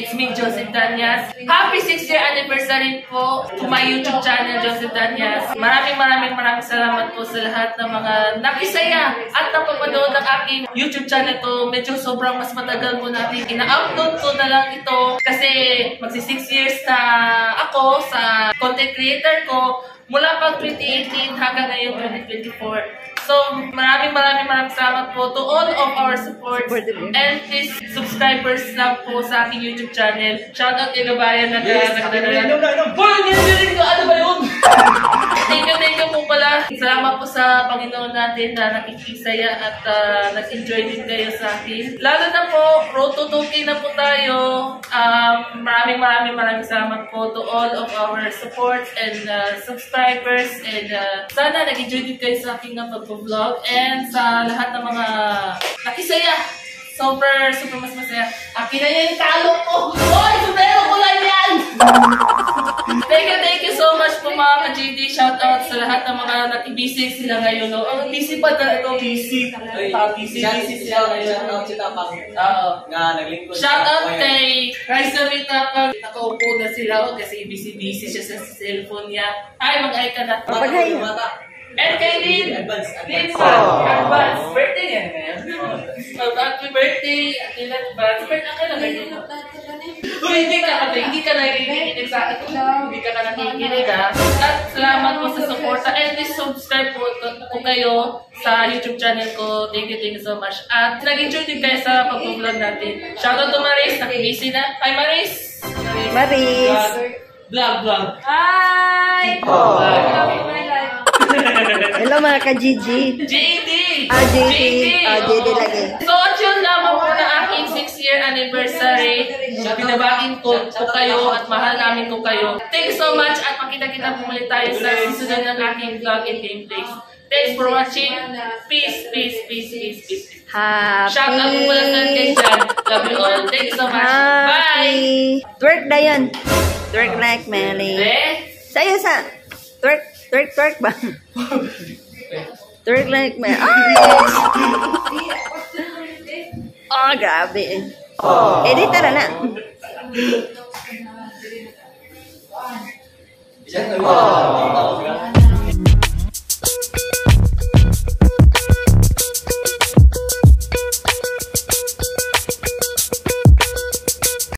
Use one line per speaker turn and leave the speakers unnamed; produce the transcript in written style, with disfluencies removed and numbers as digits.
It's me, Joseph Danyas. Happy 6th-year anniversary po to my YouTube channel, Joseph Danyas. Maraming salamat po sa lahat ng mga nakisaya at napapanood ng aking YouTube channel to. Medyo sobrang mas matagal po natin ina-upload ko na lang ito kasi magsi 6 years na ako sa content creator ko mula pang 2018 hanggang ngayon 2024. So, maraming salamat po to all of our support and please subscribers lang po sa aking YouTube channel. Shoutout kay Gabayan na ano ba yun? Thank you po pala. Salamat po sa Panginoon natin na nakikisaya at nag-enjoy din kayo sa akin. Lalo na po, road to 2K na po tayo. Maraming salamat po to all of our support and subscribers and sana nag-enjoy din kayo sa aking pag-vlog and sa lahat ng mga nakisaya. Super mas masaya. Akin na yan, talo ko! Hoy! Supero ko lang yan! Thank you so much po mga ka-GD. Shoutout sa lahat ng mga nag-busy sila ngayon. No? Ang busy pa talaga ito. Busy sila ngayon. Shoutout kay Raisa Vitapag. Nakaupo na sila kasi busy siya sa cellphone niya. Ay, mag-ay ka na. And kay Lynn, advance birthday yan. Happy birthday, advance birthday. Hindi ka nakikinig sa akin. Hindi ka nakikinig ha. At salamat po sa suporta. And please subscribe po kayo sa YouTube channel ko. Thank you so much. At nag-enjoy din kayo sa pag-vlog natin. Shoutout to Maris, nakibisi na. Hi Maris! Vlog. Hi!
Hello mga ka-GG.
JD!
JD lagi.
So, at yun lamang po na aking 6th-year anniversary. Binabakin ko kayo at mahal namin ko kayo. Thank you so much at makita-kita po ulit tayo sa susunod ng aking vlog and gameplays. Thanks for watching. Peace. Shout out po pala sa kay Jan. Love you all. Thank you so much. Bye!
Twerk na yun. Twerk like Melly. Sa'yo sa... Twerk ba? Twerk like Melly. Oh, grabe. Edit tara na.